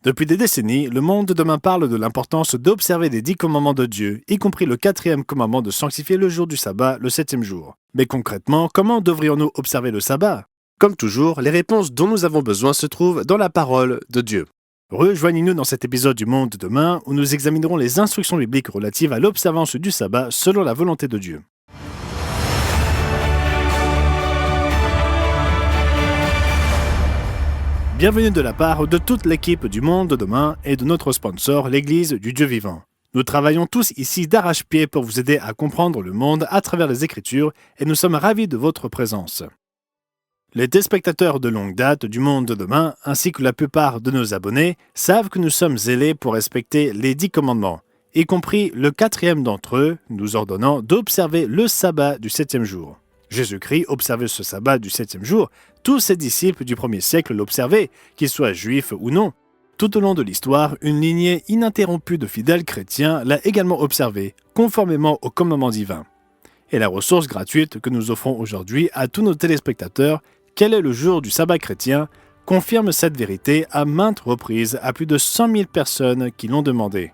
Depuis des décennies, le monde de demain parle de l'importance d'observer les 10 commandements de Dieu, y compris le 4e commandement de sanctifier le jour du sabbat, le 7e jour. Mais concrètement, comment devrions-nous observer le sabbat? Comme toujours, les réponses dont nous avons besoin se trouvent dans la parole de Dieu. Rejoignez-nous dans cet épisode du Monde de demain où nous examinerons les instructions bibliques relatives à l'observance du sabbat selon la volonté de Dieu. Bienvenue de la part de toute l'équipe du Monde de demain et de notre sponsor, l'Église du Dieu vivant. Nous travaillons tous ici d'arrache-pied pour vous aider à comprendre le monde à travers les Écritures et nous sommes ravis de votre présence. Les téléspectateurs de longue date du Monde de demain, ainsi que la plupart de nos abonnés, savent que nous sommes zélés pour respecter les 10 commandements, y compris le 4e d'entre eux, nous ordonnant d'observer le sabbat du 7e jour. Jésus-Christ observait ce sabbat du 7e jour, tous ses disciples du 1er siècle l'observaient, qu'ils soient juifs ou non. Tout au long de l'histoire, une lignée ininterrompue de fidèles chrétiens l'a également observé, conformément aux commandements divins. Et la ressource gratuite que nous offrons aujourd'hui à tous nos téléspectateurs, quel est le jour du sabbat chrétien, confirme cette vérité à maintes reprises à plus de 100 000 personnes qui l'ont demandé.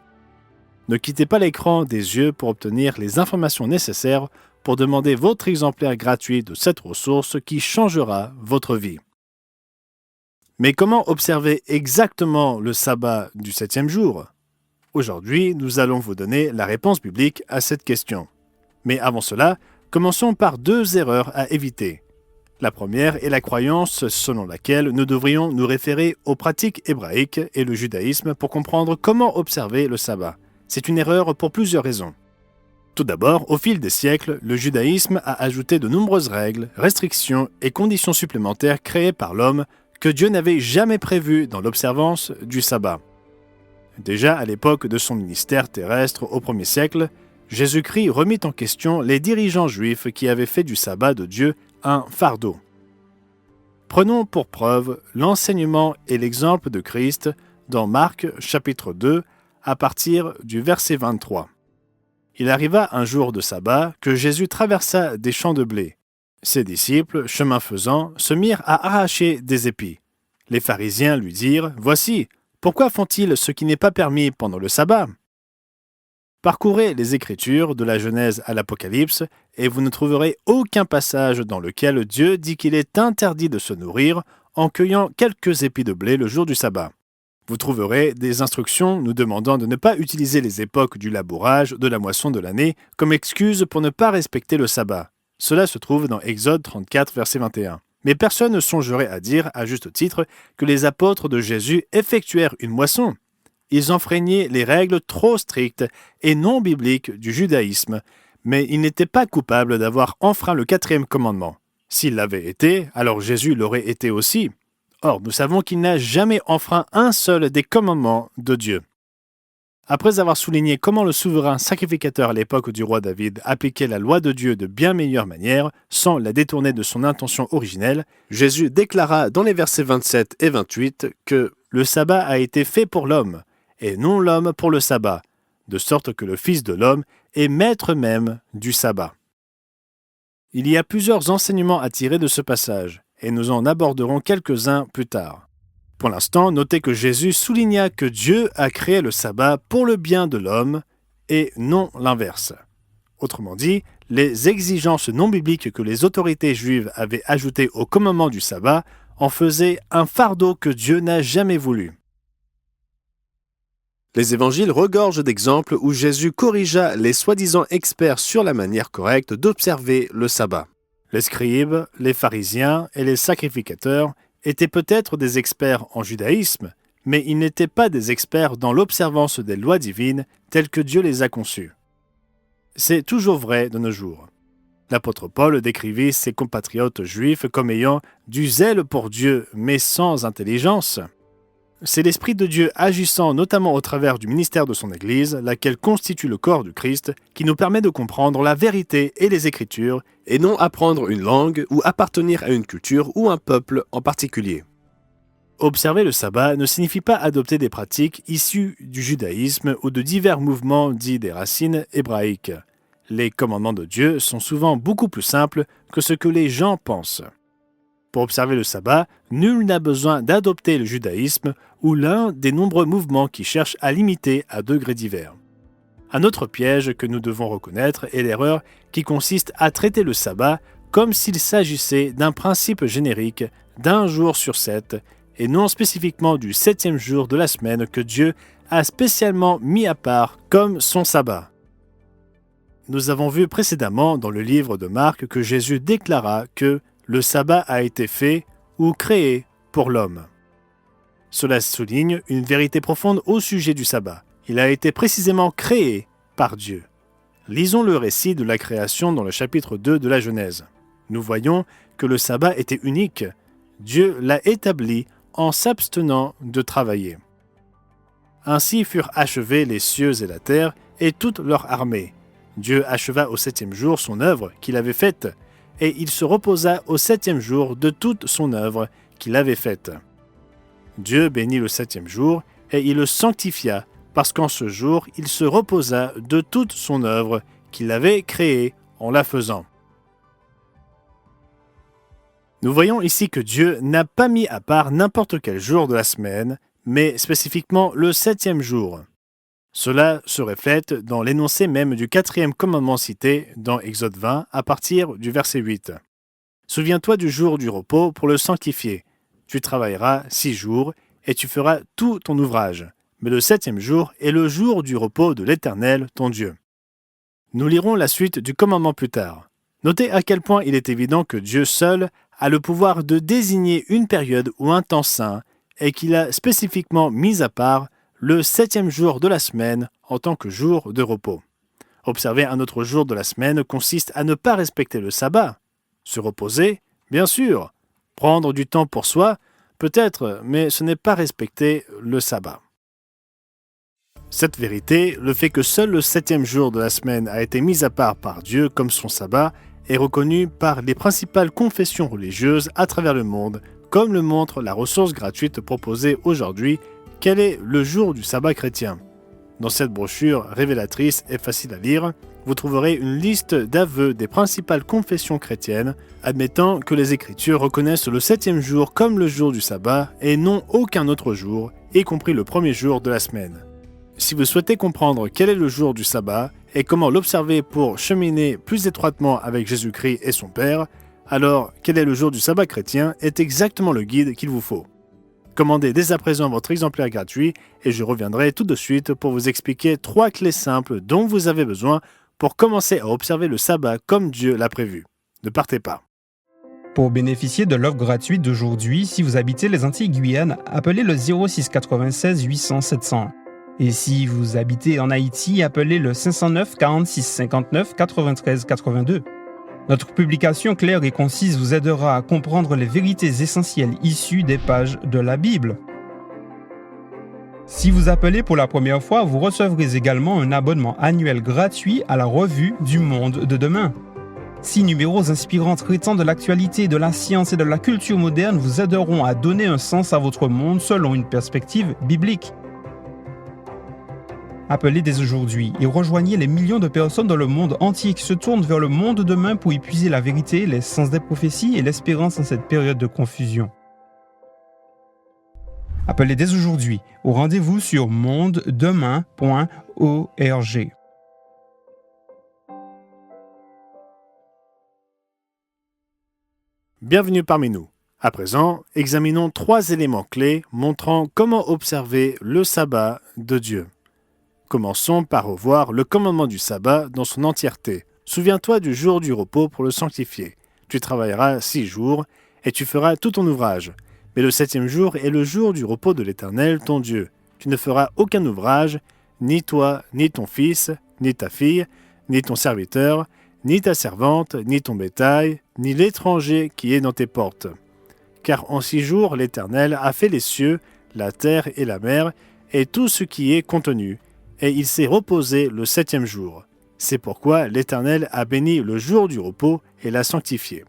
Ne quittez pas l'écran des yeux pour obtenir les informations nécessaires pour demander votre exemplaire gratuit de cette ressource qui changera votre vie. Mais comment observer exactement le sabbat du 7e jour? Aujourd'hui, nous allons vous donner la réponse biblique à cette question. Mais avant cela, commençons par 2 erreurs à éviter. La première est la croyance selon laquelle nous devrions nous référer aux pratiques hébraïques et le judaïsme pour comprendre comment observer le sabbat. C'est une erreur pour plusieurs raisons. Tout d'abord, au fil des siècles, le judaïsme a ajouté de nombreuses règles, restrictions et conditions supplémentaires créées par l'homme que Dieu n'avait jamais prévues dans l'observance du sabbat. Déjà à l'époque de son ministère terrestre au 1er siècle, Jésus-Christ remit en question les dirigeants juifs qui avaient fait du sabbat de Dieu un fardeau. Prenons pour preuve l'enseignement et l'exemple de Christ dans Marc chapitre 2 à partir du verset 23. Il arriva un jour de sabbat que Jésus traversa des champs de blé. Ses disciples, chemin faisant, se mirent à arracher des épis. Les pharisiens lui dirent « Voici, pourquoi font-ils ce qui n'est pas permis pendant le sabbat ?» Parcourez les Écritures de la Genèse à l'Apocalypse et vous ne trouverez aucun passage dans lequel Dieu dit qu'il est interdit de se nourrir en cueillant quelques épis de blé le jour du sabbat. Vous trouverez des instructions nous demandant de ne pas utiliser les époques du labourage de la moisson de l'année comme excuse pour ne pas respecter le sabbat. Cela se trouve dans Exode 34, verset 21. Mais personne ne songerait à dire, à juste titre, que les apôtres de Jésus effectuèrent une moisson. Ils enfreignaient les règles trop strictes et non bibliques du judaïsme, mais ils n'étaient pas coupables d'avoir enfreint le 4e commandement. S'ils l'avaient été, alors Jésus l'aurait été aussi. Or, nous savons qu'il n'a jamais enfreint un seul des commandements de Dieu. Après avoir souligné comment le souverain sacrificateur à l'époque du roi David appliquait la loi de Dieu de bien meilleure manière, sans la détourner de son intention originelle, Jésus déclara dans les versets 27 et 28 que le sabbat a été fait pour l'homme, et non l'homme pour le sabbat, de sorte que le Fils de l'homme est maître même du sabbat. Il y a plusieurs enseignements à tirer de ce passage, et nous en aborderons quelques-uns plus tard. Pour l'instant, notez que Jésus souligna que Dieu a créé le sabbat pour le bien de l'homme et non l'inverse. Autrement dit, les exigences non bibliques que les autorités juives avaient ajoutées au commandement du sabbat en faisaient un fardeau que Dieu n'a jamais voulu. Les évangiles regorgent d'exemples où Jésus corrigea les soi-disant experts sur la manière correcte d'observer le sabbat. Les scribes, les pharisiens et les sacrificateurs étaient peut-être des experts en judaïsme, mais ils n'étaient pas des experts dans l'observance des lois divines telles que Dieu les a conçues. C'est toujours vrai de nos jours. L'apôtre Paul décrivait ses compatriotes juifs comme ayant du zèle pour Dieu, mais sans intelligence. C'est l'Esprit de Dieu agissant notamment au travers du ministère de son Église, laquelle constitue le corps du Christ, qui nous permet de comprendre la vérité et les Écritures, et non apprendre une langue ou appartenir à une culture ou un peuple en particulier. Observer le sabbat ne signifie pas adopter des pratiques issues du judaïsme ou de divers mouvements dits des racines hébraïques. Les commandements de Dieu sont souvent beaucoup plus simples que ce que les gens pensent. Pour observer le sabbat, nul n'a besoin d'adopter le judaïsme ou l'un des nombreux mouvements qui cherchent à l'imiter à degrés divers. Un autre piège que nous devons reconnaître est l'erreur qui consiste à traiter le sabbat comme s'il s'agissait d'un principe générique d'un jour sur 7 et non spécifiquement du 7e jour de la semaine que Dieu a spécialement mis à part comme son sabbat. Nous avons vu précédemment dans le livre de Marc que Jésus déclara que le sabbat a été fait ou créé pour l'homme. Cela souligne une vérité profonde au sujet du sabbat. Il a été précisément créé par Dieu. Lisons le récit de la création dans le chapitre 2 de la Genèse. Nous voyons que le sabbat était unique. Dieu l'a établi en s'abstenant de travailler. Ainsi furent achevés les cieux et la terre et toute leur armée. Dieu acheva au 7e jour son œuvre qu'il avait faite, et il se reposa au 7e jour de toute son œuvre qu'il avait faite. Dieu bénit le 7e jour, et il le sanctifia, parce qu'en ce jour, il se reposa de toute son œuvre qu'il avait créée en la faisant. Nous voyons ici que Dieu n'a pas mis à part n'importe quel jour de la semaine, mais spécifiquement le 7e jour. Cela se reflète dans l'énoncé même du 4e commandement cité dans Exode 20 à partir du verset 8. Souviens-toi du jour du repos pour le sanctifier. Tu travailleras 6 jours et tu feras tout ton ouvrage. Mais le 7e jour est le jour du repos de l'Éternel, ton Dieu. Nous lirons la suite du commandement plus tard. Notez à quel point il est évident que Dieu seul a le pouvoir de désigner une période ou un temps saint et qu'il a spécifiquement mis à part le 7e jour de la semaine en tant que jour de repos. Observer un autre jour de la semaine consiste à ne pas respecter le sabbat. Se reposer, bien sûr. Prendre du temps pour soi, peut-être, mais ce n'est pas respecter le sabbat. Cette vérité, le fait que seul le 7e jour de la semaine a été mis à part par Dieu comme son sabbat, est reconnu par les principales confessions religieuses à travers le monde, comme le montre la ressource gratuite proposée aujourd'hui. Quel est le jour du sabbat chrétien? Dans cette brochure révélatrice et facile à lire, vous trouverez une liste d'aveux des principales confessions chrétiennes, admettant que les Écritures reconnaissent le 7e jour comme le jour du sabbat et non aucun autre jour, y compris le premier jour de la semaine. Si vous souhaitez comprendre quel est le jour du sabbat et comment l'observer pour cheminer plus étroitement avec Jésus-Christ et son Père, alors quel est le jour du sabbat chrétien est exactement le guide qu'il vous faut. Commandez dès à présent votre exemplaire gratuit et je reviendrai tout de suite pour vous expliquer 3 clés simples dont vous avez besoin pour commencer à observer le sabbat comme Dieu l'a prévu. Ne partez pas. Pour bénéficier de l'offre gratuite d'aujourd'hui, si vous habitez les Antilles-Guyane, appelez le 06 96 800 700. Et si vous habitez en Haïti, appelez le 509 46 59 93 82. Notre publication claire et concise vous aidera à comprendre les vérités essentielles issues des pages de la Bible. Si vous appelez pour la première fois, vous recevrez également un abonnement annuel gratuit à la revue du Monde de demain. 6 numéros inspirants traitant de l'actualité, de la science et de la culture moderne vous aideront à donner un sens à votre monde selon une perspective biblique. Appelez dès aujourd'hui et rejoignez les millions de personnes dans le monde entier qui se tournent vers le monde de demain pour y puiser la vérité, les sens des prophéties et l'espérance en cette période de confusion. Appelez dès aujourd'hui au rendez-vous sur mondedemain.org. Bienvenue parmi nous. À présent, examinons 3 éléments clés montrant comment observer le sabbat de Dieu. Commençons par revoir le commandement du sabbat dans son entièreté. Souviens-toi du jour du repos pour le sanctifier. Tu travailleras 6 jours et tu feras tout ton ouvrage. Mais le 7e jour est le jour du repos de l'Éternel, ton Dieu. Tu ne feras aucun ouvrage, ni toi, ni ton fils, ni ta fille, ni ton serviteur, ni ta servante, ni ton bétail, ni l'étranger qui est dans tes portes. Car en 6 jours l'Éternel a fait les cieux, la terre et la mer, et tout ce qui est contenu. Et il s'est reposé le 7e jour. C'est pourquoi l'Éternel a béni le jour du repos et l'a sanctifié.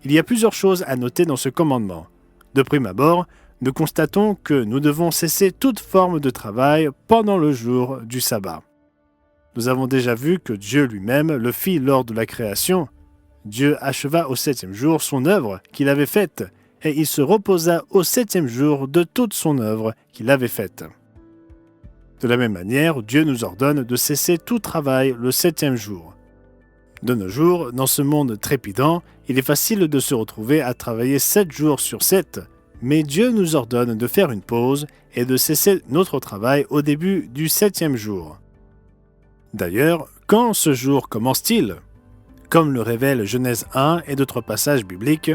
Il y a plusieurs choses à noter dans ce commandement. De prime abord, nous constatons que nous devons cesser toute forme de travail pendant le jour du sabbat. Nous avons déjà vu que Dieu lui-même le fit lors de la création. Dieu acheva au 7e jour son œuvre qu'il avait faite, et il se reposa au 7e jour de toute son œuvre qu'il avait faite. De la même manière, Dieu nous ordonne de cesser tout travail le 7e jour. De nos jours, dans ce monde trépidant, il est facile de se retrouver à travailler 7 jours sur 7, mais Dieu nous ordonne de faire une pause et de cesser notre travail au début du 7e jour. D'ailleurs, quand ce jour commence-t-il ? Comme le révèle Genèse 1 et d'autres passages bibliques,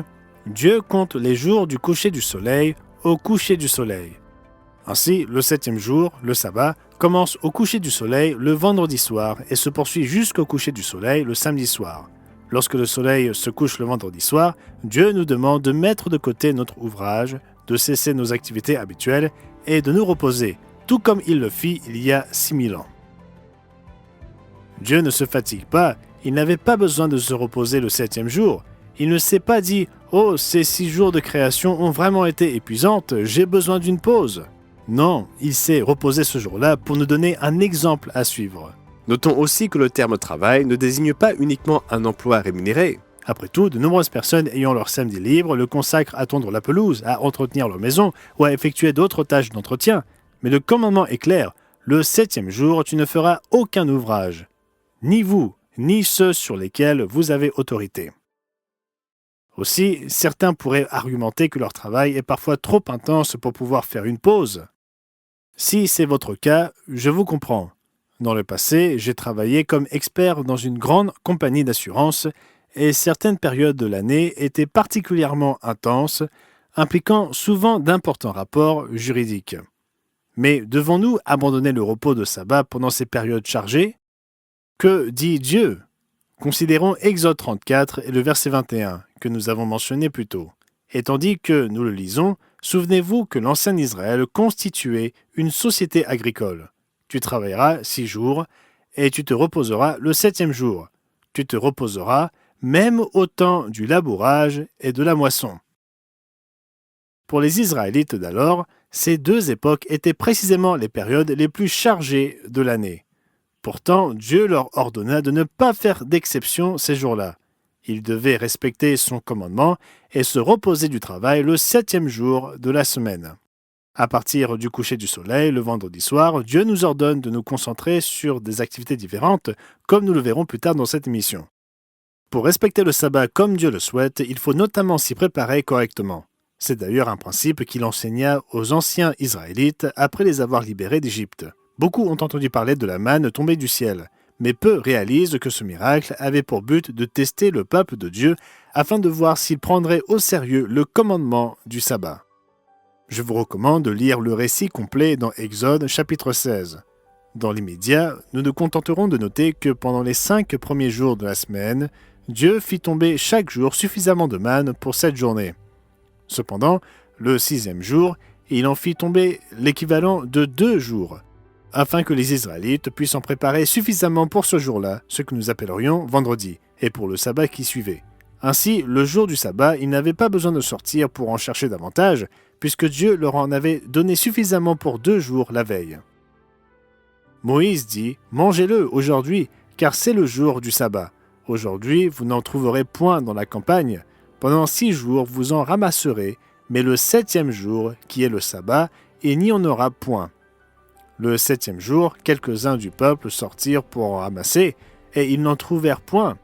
Dieu compte les jours du coucher du soleil au coucher du soleil. Ainsi, le 7e jour, le sabbat, commence au coucher du soleil le vendredi soir et se poursuit jusqu'au coucher du soleil le samedi soir. Lorsque le soleil se couche le vendredi soir, Dieu nous demande de mettre de côté notre ouvrage, de cesser nos activités habituelles et de nous reposer, tout comme il le fit il y a 6000 ans. Dieu ne se fatigue pas, il n'avait pas besoin de se reposer le 7e jour. Il ne s'est pas dit « Oh, ces 6 jours de création ont vraiment été épuisantes, j'ai besoin d'une pause ». Non, il s'est reposé ce jour-là pour nous donner un exemple à suivre. Notons aussi que le terme travail ne désigne pas uniquement un emploi rémunéré. Après tout, de nombreuses personnes ayant leur samedi libre le consacrent à tondre la pelouse, à entretenir leur maison ou à effectuer d'autres tâches d'entretien. Mais le commandement est clair, le 7e jour, tu ne feras aucun ouvrage. Ni vous, ni ceux sur lesquels vous avez autorité. Aussi, certains pourraient argumenter que leur travail est parfois trop intense pour pouvoir faire une pause. Si c'est votre cas, je vous comprends. Dans le passé, j'ai travaillé comme expert dans une grande compagnie d'assurance et certaines périodes de l'année étaient particulièrement intenses, impliquant souvent d'importants rapports juridiques. Mais devons-nous abandonner le repos de sabbat pendant ces périodes chargées ? Que dit Dieu ? Considérons Exode 34 et le verset 21 que nous avons mentionné plus tôt. Et tandis que nous le lisons, souvenez-vous que l'ancien Israël constituait une société agricole. Tu travailleras 6 jours et tu te reposeras le 7e jour. Tu te reposeras même au temps du labourage et de la moisson. Pour les Israélites d'alors, ces 2 époques étaient précisément les périodes les plus chargées de l'année. Pourtant, Dieu leur ordonna de ne pas faire d'exception ces jours-là. Ils devaient respecter son commandement et se reposer du travail le 7e jour de la semaine. À partir du coucher du soleil, le vendredi soir, Dieu nous ordonne de nous concentrer sur des activités différentes, comme nous le verrons plus tard dans cette émission. Pour respecter le sabbat comme Dieu le souhaite, il faut notamment s'y préparer correctement. C'est d'ailleurs un principe qu'il enseigna aux anciens Israélites après les avoir libérés d'Égypte. Beaucoup ont entendu parler de la manne tombée du ciel, mais peu réalisent que ce miracle avait pour but de tester le peuple de Dieu afin de voir s'il prendrait au sérieux le commandement du sabbat. Je vous recommande de lire le récit complet dans Exode chapitre 16. Dans l'immédiat, nous nous contenterons de noter que pendant les 5 premiers jours de la semaine, Dieu fit tomber chaque jour suffisamment de manne pour 7 journées. Cependant, le 6e jour, il en fit tomber l'équivalent de 2 jours, afin que les Israélites puissent en préparer suffisamment pour ce jour-là, ce que nous appellerions vendredi, et pour le sabbat qui suivait. Ainsi, le jour du sabbat, ils n'avaient pas besoin de sortir pour en chercher davantage, puisque Dieu leur en avait donné suffisamment pour 2 jours la veille. Moïse dit « Mangez-le aujourd'hui, car c'est le jour du sabbat. Aujourd'hui, vous n'en trouverez point dans la campagne. Pendant 6 jours, vous en ramasserez, mais le 7e jour, qui est le sabbat, il n'y en aura point. » Le 7e jour, quelques-uns du peuple sortirent pour en ramasser, et ils n'en trouvèrent point.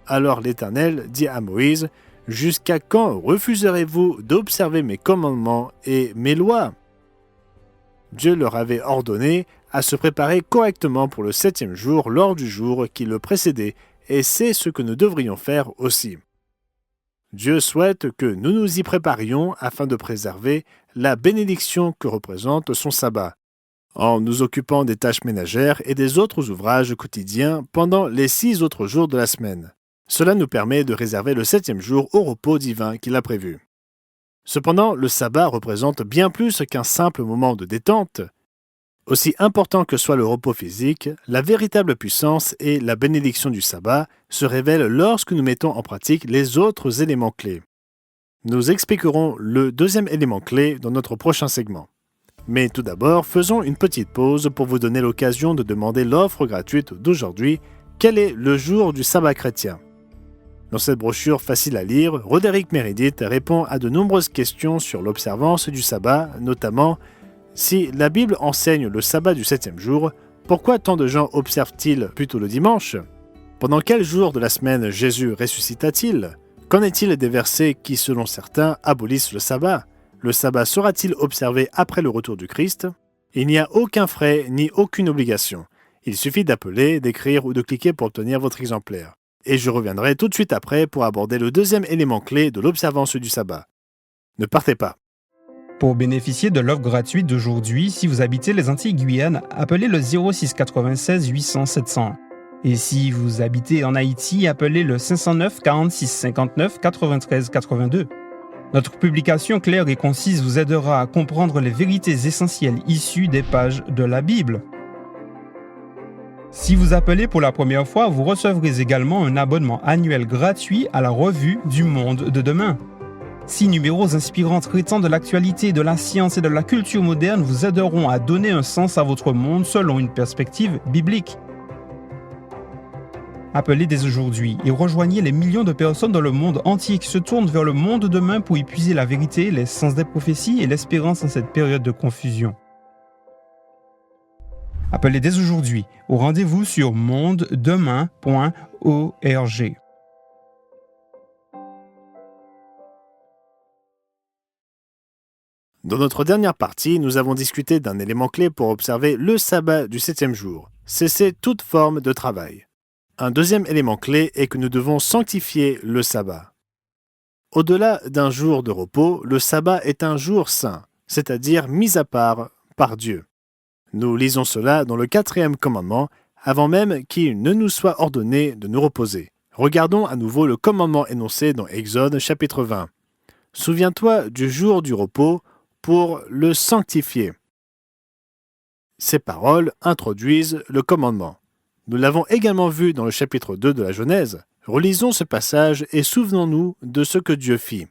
Alors l'Éternel dit à Moïse, « Jusqu'à quand refuserez-vous d'observer mes commandements et mes lois ?» Dieu leur avait ordonné à se préparer correctement pour le 7e jour lors du jour qui le précédait, et c'est ce que nous devrions faire aussi. Dieu souhaite que nous nous y préparions afin de préserver la bénédiction que représente son sabbat, en nous occupant des tâches ménagères et des autres ouvrages quotidiens pendant les 6 autres jours de la semaine. Cela nous permet de réserver le 7e jour au repos divin qu'il a prévu. Cependant, le sabbat représente bien plus qu'un simple moment de détente. Aussi important que soit le repos physique, la véritable puissance et la bénédiction du sabbat se révèlent lorsque nous mettons en pratique les autres éléments clés. Nous expliquerons le 2e élément clé dans notre prochain segment. Mais tout d'abord, faisons une petite pause pour vous donner l'occasion de demander l'offre gratuite d'aujourd'hui. Quel est le jour du sabbat chrétien ? Dans cette brochure facile à lire, Roderick Meredith répond à de nombreuses questions sur l'observance du sabbat, notamment si la Bible enseigne le sabbat du 7e jour, pourquoi tant de gens observent-ils plutôt le dimanche? Pendant quel jour de la semaine Jésus ressuscita-t-il? Qu'en est-il des versets qui, selon certains, abolissent le sabbat? Le sabbat sera-t-il observé après le retour du Christ? Il n'y a aucun frais ni aucune obligation. Il suffit d'appeler, d'écrire ou de cliquer pour obtenir votre exemplaire. Et je reviendrai tout de suite après pour aborder le deuxième élément clé de l'observance du sabbat. Ne partez pas. Pour bénéficier de l'offre gratuite d'aujourd'hui, si vous habitez les Antilles-Guyane, appelez le 06 96 800 700. Et si vous habitez en Haïti, appelez le 509 46 59 93 82. Notre publication claire et concise vous aidera à comprendre les vérités essentielles issues des pages de la Bible. Si vous appelez pour la première fois, vous recevrez également un abonnement annuel gratuit à la Revue du Monde de demain. 6 numéros inspirants traitant de l'actualité, de la science et de la culture moderne vous aideront à donner un sens à votre monde selon une perspective biblique. Appelez dès aujourd'hui et rejoignez les millions de personnes dans le monde entier qui se tournent vers le monde de demain pour y puiser la vérité, les sens des prophéties et l'espérance en cette période de confusion. Appelez dès aujourd'hui au rendez-vous sur mondedemain.org. Dans notre dernière partie, nous avons discuté d'un élément clé pour observer le sabbat du 7e jour. Cesser toute forme de travail. Un deuxième élément clé est que nous devons sanctifier le sabbat. Au-delà d'un jour de repos, le sabbat est un jour saint, c'est-à-dire mis à part par Dieu. Nous lisons cela dans le 4e commandement, avant même qu'il ne nous soit ordonné de nous reposer. Regardons à nouveau le commandement énoncé dans Exode chapitre 20. « Souviens-toi du jour du repos pour le sanctifier. » Ces paroles introduisent le commandement. Nous l'avons également vu dans le chapitre 2 de la Genèse. Relisons ce passage et souvenons-nous de ce que Dieu fit.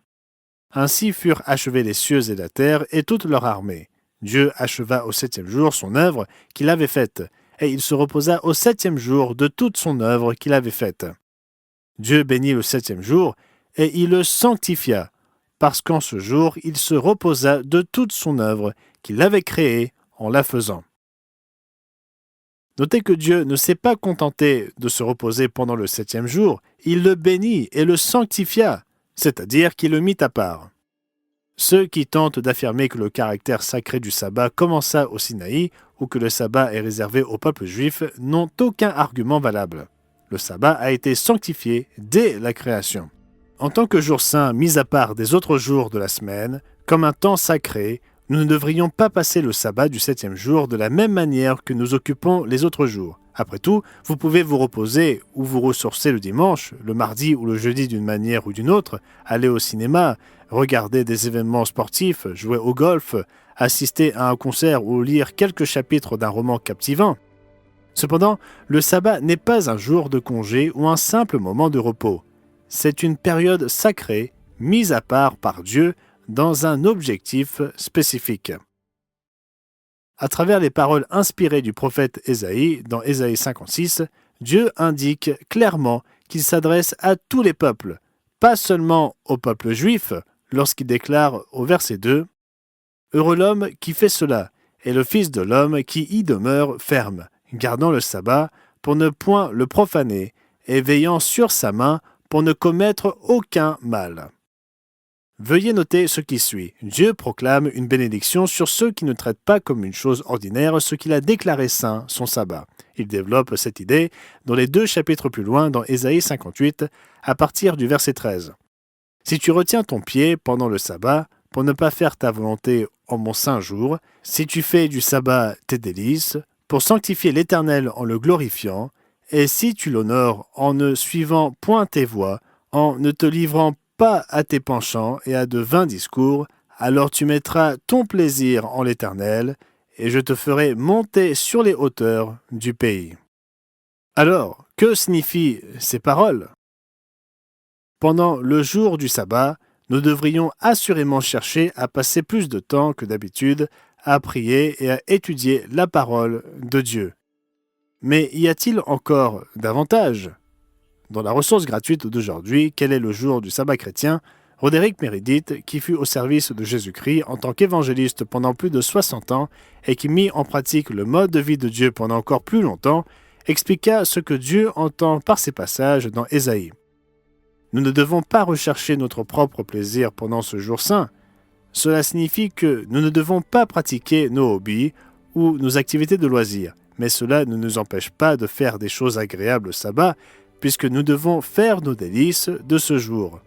Ainsi furent achevés les cieux et la terre et toute leur armée. Dieu acheva au 7e jour son œuvre qu'il avait faite, et il se reposa au 7e jour de toute son œuvre qu'il avait faite. Dieu bénit le 7e jour, et il le sanctifia, parce qu'en ce jour il se reposa de toute son œuvre qu'il avait créée en la faisant. Notez que Dieu ne s'est pas contenté de se reposer pendant le 7e jour, il le bénit et le sanctifia, c'est-à-dire qu'il le mit à part. Ceux qui tentent d'affirmer que le caractère sacré du sabbat commença au Sinaï ou que le sabbat est réservé au peuple juif n'ont aucun argument valable. Le sabbat a été sanctifié dès la création. En tant que jour saint mis à part des autres jours de la semaine, comme un temps sacré, nous ne devrions pas passer le sabbat du 7e jour de la même manière que nous occupons les autres jours. Après tout, vous pouvez vous reposer ou vous ressourcer le dimanche, le mardi ou le jeudi d'une manière ou d'une autre, aller au cinéma, regarder des événements sportifs, jouer au golf, assister à un concert ou lire quelques chapitres d'un roman captivant. Cependant, le sabbat n'est pas un jour de congé ou un simple moment de repos. C'est une période sacrée, mise à part par Dieu dans un objectif spécifique. À travers les paroles inspirées du prophète Ésaïe, dans Ésaïe 56, Dieu indique clairement qu'il s'adresse à tous les peuples, pas seulement au peuple juif, lorsqu'il déclare au verset 2 « Heureux l'homme qui fait cela, et le Fils de l'homme qui y demeure ferme, gardant le sabbat pour ne point le profaner, et veillant sur sa main pour ne commettre aucun mal. » Veuillez noter ce qui suit. Dieu proclame une bénédiction sur ceux qui ne traitent pas comme une chose ordinaire ce qu'il a déclaré saint, son sabbat. Il développe cette idée dans les 2 chapitres plus loin dans Ésaïe 58, à partir du verset 13. « Si tu retiens ton pied pendant le sabbat, pour ne pas faire ta volonté en mon saint jour, si tu fais du sabbat tes délices, pour sanctifier l'Éternel en le glorifiant, et si tu l'honores en ne suivant point tes voies, en ne te livrant pas à tes penchants et à de vains discours, alors tu mettras ton plaisir en l'Éternel, et je te ferai monter sur les hauteurs du pays. » Alors, que signifient ces paroles? Pendant le jour du sabbat, nous devrions assurément chercher à passer plus de temps que d'habitude à prier et à étudier la parole de Dieu. Mais y a-t-il encore davantage? Dans la ressource gratuite d'aujourd'hui, quel est le jour du sabbat chrétien, Roderick Meredith, qui fut au service de Jésus-Christ en tant qu'évangéliste pendant plus de 60 ans et qui mit en pratique le mode de vie de Dieu pendant encore plus longtemps, expliqua ce que Dieu entend par ces passages dans Ésaïe. Nous ne devons pas rechercher notre propre plaisir pendant ce jour saint. Cela signifie que nous ne devons pas pratiquer nos hobbies ou nos activités de loisirs, mais cela ne nous empêche pas de faire des choses agréables au sabbat, puisque nous devons faire nos délices de ce jour.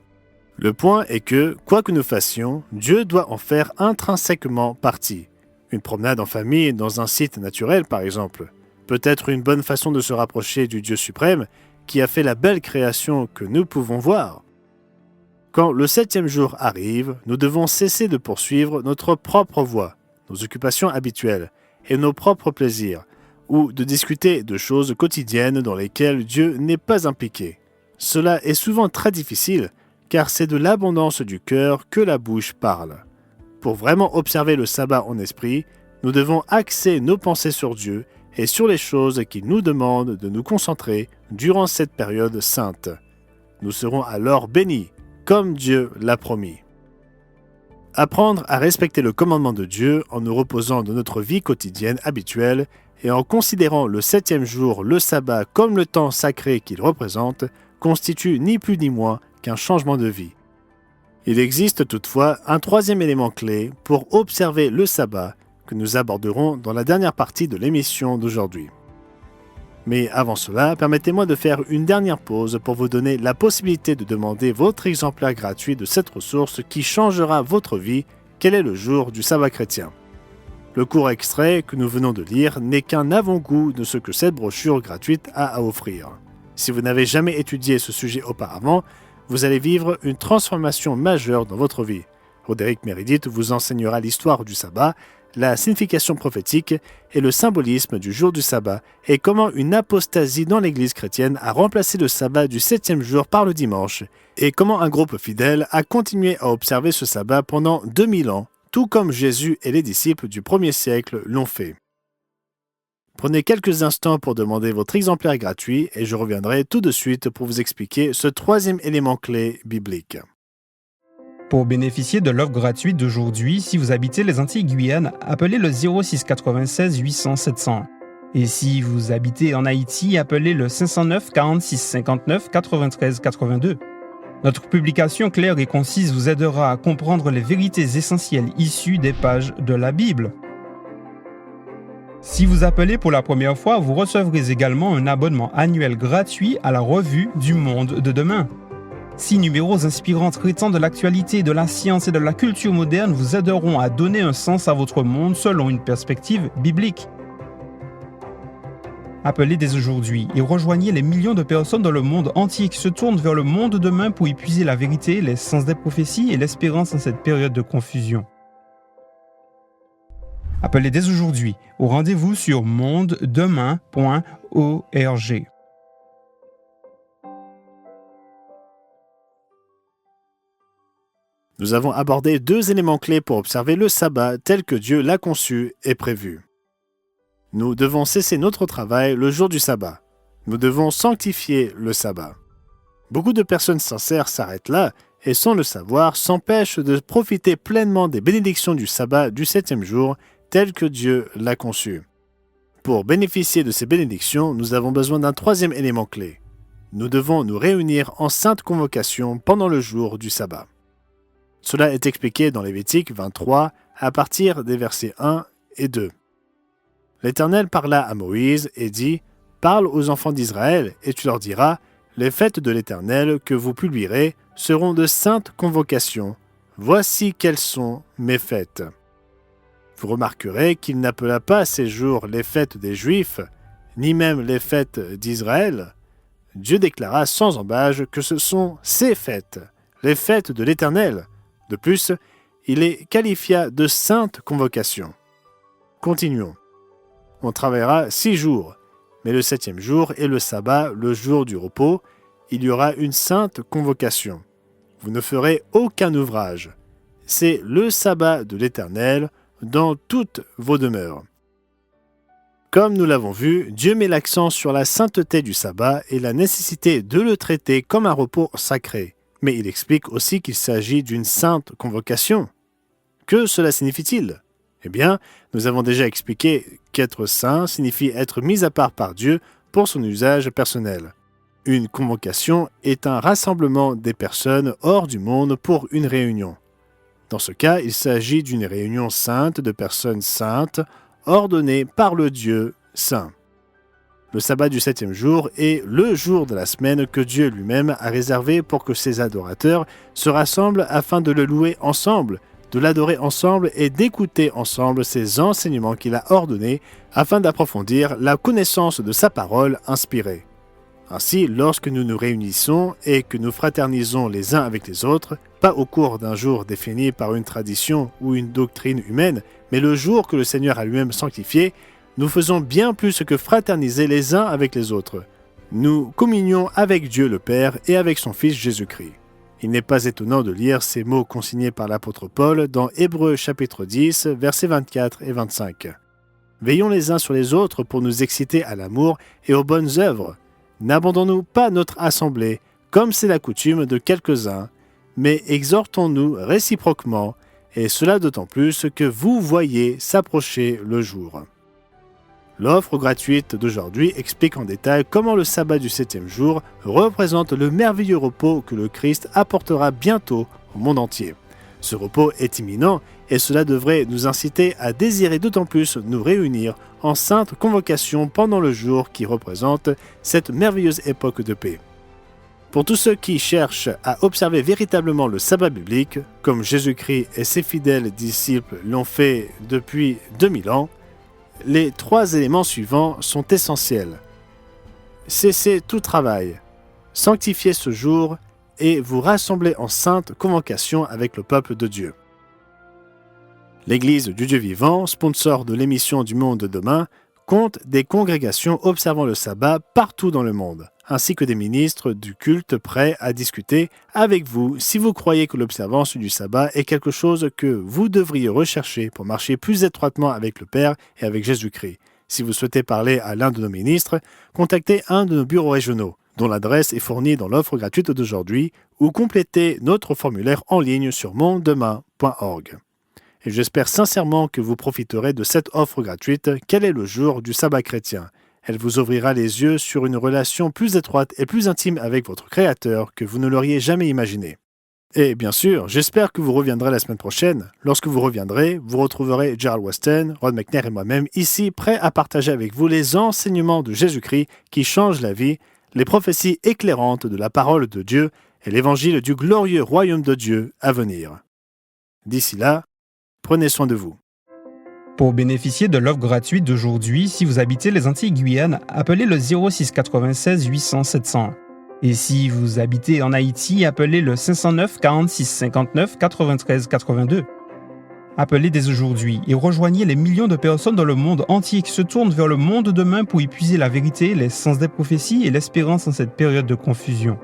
Le point est que, quoi que nous fassions, Dieu doit en faire intrinsèquement partie. Une promenade en famille dans un site naturel, par exemple, peut être une bonne façon de se rapprocher du Dieu suprême qui a fait la belle création que nous pouvons voir. Quand le 7e jour arrive, nous devons cesser de poursuivre notre propre voie, nos occupations habituelles et nos propres plaisirs, ou de discuter de choses quotidiennes dans lesquelles Dieu n'est pas impliqué. Cela est souvent très difficile, car c'est de l'abondance du cœur que la bouche parle. Pour vraiment observer le sabbat en esprit, nous devons axer nos pensées sur Dieu et sur les choses qu'il nous demande de nous concentrer durant cette période sainte. Nous serons alors bénis, comme Dieu l'a promis. Apprendre à respecter le commandement de Dieu en nous reposant de notre vie quotidienne habituelle et en considérant le 7e jour, le sabbat, comme le temps sacré qu'il représente, constitue ni plus ni moins qu'un changement de vie. Il existe toutefois un 3e élément clé pour observer le sabbat que nous aborderons dans la dernière partie de l'émission d'aujourd'hui. Mais avant cela, permettez-moi de faire une dernière pause pour vous donner la possibilité de demander votre exemplaire gratuit de cette ressource qui changera votre vie. Quel est le jour du sabbat chrétien? Le court extrait que nous venons de lire n'est qu'un avant-goût de ce que cette brochure gratuite a à offrir. Si vous n'avez jamais étudié ce sujet auparavant, vous allez vivre une transformation majeure dans votre vie. Roderick Meredith vous enseignera l'histoire du sabbat, la signification prophétique et le symbolisme du jour du sabbat et comment une apostasie dans l'Église chrétienne a remplacé le sabbat du 7e jour par le dimanche et comment un groupe fidèle a continué à observer ce sabbat pendant 2000 ans, tout comme Jésus et les disciples du 1er siècle l'ont fait. Prenez quelques instants pour demander votre exemplaire gratuit et je reviendrai tout de suite pour vous expliquer ce 3e élément clé biblique. Pour bénéficier de l'offre gratuite d'aujourd'hui, si vous habitez les Antilles-Guyane, appelez le 06 96 800 700. Et si vous habitez en Haïti, appelez le 509 46 59 93 82. Notre publication claire et concise vous aidera à comprendre les vérités essentielles issues des pages de la Bible. Si vous appelez pour la première fois, vous recevrez également un abonnement annuel gratuit à la Revue du Monde de demain. 6 numéros inspirants traitant de l'actualité, de la science et de la culture moderne vous aideront à donner un sens à votre monde selon une perspective biblique. Appelez dès aujourd'hui et rejoignez les millions de personnes dans le monde entier qui se tournent vers le monde de demain pour y puiser la vérité, l'essence des prophéties et l'espérance en cette période de confusion. Appelez dès aujourd'hui au rendez-vous sur mondedemain.org. Nous avons abordé 2 éléments clés pour observer le sabbat tel que Dieu l'a conçu et prévu. Nous devons cesser notre travail le jour du sabbat. Nous devons sanctifier le sabbat. Beaucoup de personnes sincères s'arrêtent là et sans le savoir s'empêchent de profiter pleinement des bénédictions du sabbat du 7e jour tel que Dieu l'a conçu. Pour bénéficier de ces bénédictions, nous avons besoin d'un 3e élément clé. Nous devons nous réunir en sainte convocation pendant le jour du sabbat. Cela est expliqué dans Lévitique 23 à partir des versets 1 et 2. L'Éternel parla à Moïse et dit « Parle aux enfants d'Israël et tu leur diras « Les fêtes de l'Éternel que vous publierez seront de saintes convocations. Voici quelles sont mes fêtes. » Vous remarquerez qu'il n'appela pas ces jours les fêtes des Juifs, ni même les fêtes d'Israël. Dieu déclara sans embâche que ce sont ses fêtes, les fêtes de l'Éternel. De plus, il les qualifia de saintes convocations. Continuons. On travaillera 6 jours, mais le 7e jour est le sabbat, le jour du repos. Il y aura une sainte convocation. Vous ne ferez aucun ouvrage. C'est le sabbat de l'Éternel dans toutes vos demeures. Comme nous l'avons vu, Dieu met l'accent sur la sainteté du sabbat et la nécessité de le traiter comme un repos sacré. Mais il explique aussi qu'il s'agit d'une sainte convocation. Que cela signifie-t-il ? Eh bien, nous avons déjà expliqué qu'être saint signifie être mis à part par Dieu pour son usage personnel. Une convocation est un rassemblement des personnes hors du monde pour une réunion. Dans ce cas, il s'agit d'une réunion sainte de personnes saintes, ordonnées par le Dieu saint. Le sabbat du 7e jour est le jour de la semaine que Dieu lui-même a réservé pour que ses adorateurs se rassemblent afin de le louer ensemble, de l'adorer ensemble et d'écouter ensemble ses enseignements qu'il a ordonnés afin d'approfondir la connaissance de sa parole inspirée. Ainsi, lorsque nous nous réunissons et que nous fraternisons les uns avec les autres, pas au cours d'un jour défini par une tradition ou une doctrine humaine, mais le jour que le Seigneur a lui-même sanctifié, nous faisons bien plus que fraterniser les uns avec les autres. Nous communions avec Dieu le Père et avec son Fils Jésus-Christ. Il n'est pas étonnant de lire ces mots consignés par l'apôtre Paul dans Hébreux chapitre 10, versets 24 et 25. Veillons les uns sur les autres pour nous exciter à l'amour et aux bonnes œuvres. N'abandonnons pas notre assemblée, comme c'est la coutume de quelques-uns, mais exhortons-nous réciproquement, et cela d'autant plus que vous voyez s'approcher le jour. L'offre gratuite d'aujourd'hui explique en détail comment le sabbat du 7e jour représente le merveilleux repos que le Christ apportera bientôt au monde entier. Ce repos est imminent et cela devrait nous inciter à désirer d'autant plus nous réunir en sainte convocation pendant le jour qui représente cette merveilleuse époque de paix. Pour tous ceux qui cherchent à observer véritablement le sabbat biblique, comme Jésus-Christ et ses fidèles disciples l'ont fait depuis 2000 ans, les 3 éléments suivants sont essentiels. Cessez tout travail, sanctifiez ce jour et vous rassembler en sainte convocation avec le peuple de Dieu. L'Église du Dieu vivant, sponsor de l'émission du Monde de demain, compte des congrégations observant le sabbat partout dans le monde, ainsi que des ministres du culte prêts à discuter avec vous si vous croyez que l'observance du sabbat est quelque chose que vous devriez rechercher pour marcher plus étroitement avec le Père et avec Jésus-Christ. Si vous souhaitez parler à l'un de nos ministres, contactez un de nos bureaux régionaux, dont l'adresse est fournie dans l'offre gratuite d'aujourd'hui, ou complétez notre formulaire en ligne sur mondedemain.org. Et j'espère sincèrement que vous profiterez de cette offre gratuite « Quel est le jour du sabbat chrétien ?» Elle vous ouvrira les yeux sur une relation plus étroite et plus intime avec votre Créateur que vous ne l'auriez jamais imaginé. Et bien sûr, j'espère que vous reviendrez la semaine prochaine. Lorsque vous reviendrez, vous retrouverez Gerald Weston, Rod McNair et moi-même ici, prêts à partager avec vous les enseignements de Jésus-Christ qui changent la vie, les prophéties éclairantes de la parole de Dieu et l'évangile du glorieux royaume de Dieu à venir. D'ici là, prenez soin de vous. Pour bénéficier de l'offre gratuite d'aujourd'hui, si vous habitez les Antilles-Guyane, appelez le 06 96 800 701. Et si vous habitez en Haïti, appelez le 509 46 59 93 82. Appelez dès aujourd'hui et rejoignez les millions de personnes dans le monde entier qui se tournent vers le monde de demain pour y puiser la vérité, les sens des prophéties et l'espérance en cette période de confusion.